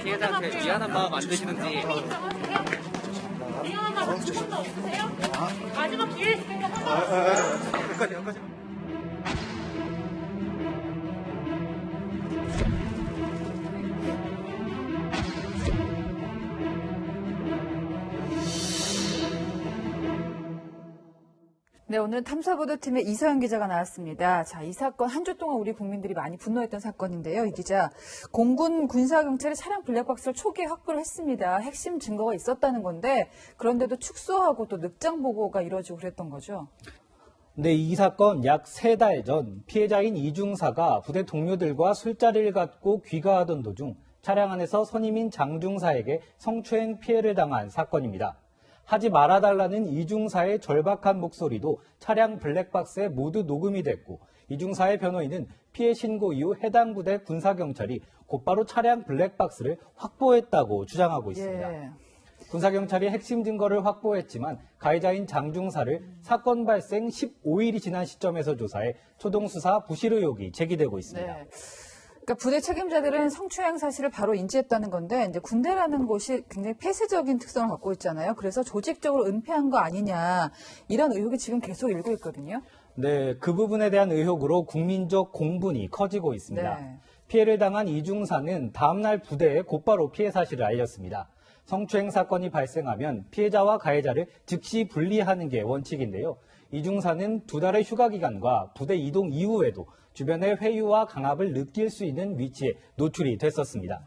피해자한테 미안한 마음 안 드시는지. 미안한 마음 한 번도 없으세요? 마지막 기회 있으니까 한번. 여기까지. 네, 오늘 탐사보도팀의 이서영 기자가 나왔습니다. 자, 이 사건 한 주 동안 우리 국민들이 많이 분노했던 사건인데요. 이 기자, 공군 군사경찰이 차량 블랙박스를 초기에 확보를 했습니다. 핵심 증거가 있었다는 건데 그런데도 축소하고 또 늑장 보고가 이루어지고 그랬던 거죠. 네, 이 사건 약 3달 전 피해자인 이중사가 부대 동료들과 술자리를 갖고 귀가하던 도중 차량 안에서 선임인 장중사에게 성추행 피해를 당한 사건입니다. 하지 말아달라는 이중사의 절박한 목소리도 차량 블랙박스에 모두 녹음이 됐고 이중사의 변호인은 피해 신고 이후 해당 부대 군사경찰이 곧바로 차량 블랙박스를 확보했다고 주장하고 있습니다. 예. 군사경찰이 핵심 증거를 확보했지만 가해자인 장중사를 사건 발생 15일이 지난 시점에서 조사해 초동수사 부실 의혹이 제기되고 있습니다. 네. 그러니까 부대 책임자들은 성추행 사실을 바로 인지했다는 건데 이제 군대라는 곳이 굉장히 폐쇄적인 특성을 갖고 있잖아요. 그래서 조직적으로 은폐한 거 아니냐 이런 의혹이 지금 계속 일고 있거든요. 네, 그 부분에 대한 의혹으로 국민적 공분이 커지고 있습니다. 네. 피해를 당한 이중사는 다음날 부대에 곧바로 피해 사실을 알렸습니다. 성추행 사건이 발생하면 피해자와 가해자를 즉시 분리하는 게 원칙인데요. 이중사는 2달의 휴가 기간과 부대 이동 이후에도 주변의 회유와 강압을 느낄 수 있는 위치에 노출이 됐었습니다.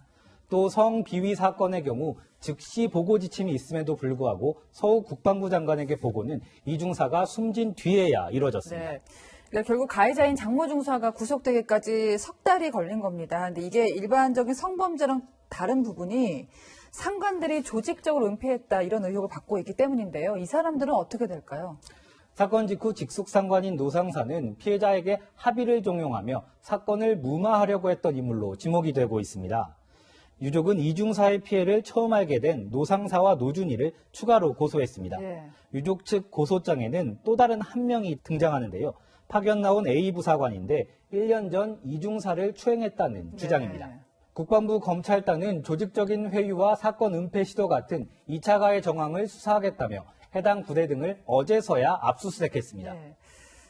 또 성비위 사건의 경우 즉시 보고 지침이 있음에도 불구하고 서욱 국방부 장관에게 보고는 이중사가 숨진 뒤에야 이루어졌습니다. 네. 그러니까 결국 가해자인 장모 중사가 구속되기까지 석 달이 걸린 겁니다. 근데 이게 일반적인 성범죄랑 다른 부분이 상관들이 조직적으로 은폐했다 이런 의혹을 받고 있기 때문인데요. 이 사람들은 어떻게 될까요? 사건 직후 직속상관인 노상사는 피해자에게 합의를 종용하며 사건을 무마하려고 했던 인물로 지목이 되고 있습니다. 유족은 이중사의 피해를 처음 알게 된 노상사와 노준이를 추가로 고소했습니다. 예. 유족 측 고소장에는 또 다른 한 명이 등장하는데요. 파견 나온 A 부사관인데 1년 전 이중사를 추행했다는 주장입니다. 국방부 검찰단은 조직적인 회유와 사건 은폐 시도 같은 2차 가해 정황을 수사하겠다며 해당 부대 등을 어제서야 압수수색했습니다. 네.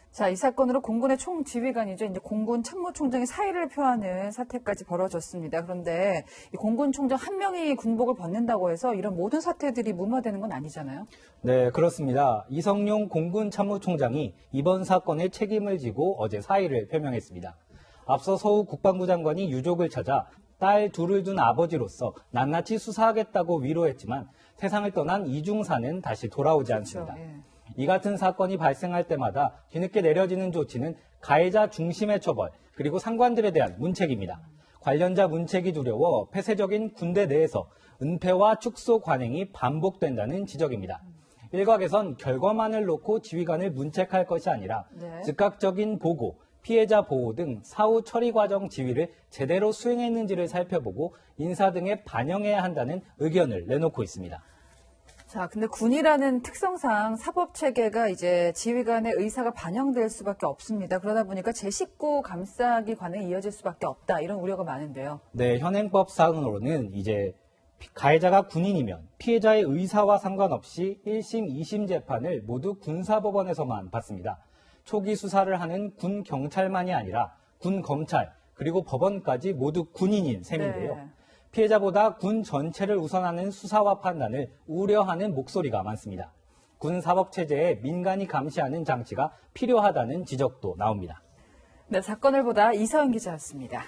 자, 이 사건으로 공군의 총지휘관이죠. 이제 공군 참모총장이 사의를 표하는 사태까지 벌어졌습니다. 그런데 이 공군 총장 한 명이 군복을 벗는다고 해서 이런 모든 사태들이 무마되는 건 아니잖아요. 네, 그렇습니다. 이성용 공군 참모총장이 이번 사건에 책임을 지고 어제 사의를 표명했습니다. 앞서 서욱 국방부 장관이 유족을 찾아 딸 둘을 둔 아버지로서 낱낱이 수사하겠다고 위로했지만 세상을 떠난 이중사는 다시 돌아오지 않습니다. 그렇죠. 예. 이 같은 사건이 발생할 때마다 뒤늦게 내려지는 조치는 가해자 중심의 처벌, 그리고 상관들에 대한 문책입니다. 관련자 문책이 두려워 폐쇄적인 군대 내에서 은폐와 축소 관행이 반복된다는 지적입니다. 일각에선 결과만을 놓고 지휘관을 문책할 것이 아니라 네. 즉각적인 보고, 피해자 보호 등 사후 처리 과정 지휘를 제대로 수행했는지를 살펴보고 인사 등에 반영해야 한다는 의견을 내놓고 있습니다. 자, 근데 군이라는 특성상 사법 체계가 이제 지휘관의 의사가 반영될 수밖에 없습니다. 그러다 보니까 제 식구 감싸기 관행이 이어질 수밖에 없다. 이런 우려가 많은데요. 네, 현행법상으로는 이제 가해자가 군인이면 피해자의 의사와 상관없이 1심, 2심 재판을 모두 군사법원에서만 받습니다. 초기 수사를 하는 군 경찰만이 아니라 군 검찰 그리고 법원까지 모두 군인인 셈인데요. 네. 피해자보다 군 전체를 우선하는 수사와 판단을 우려하는 목소리가 많습니다. 군 사법체제에 민간이 감시하는 장치가 필요하다는 지적도 나옵니다. 네, 사건을 보다 이서영 기자였습니다.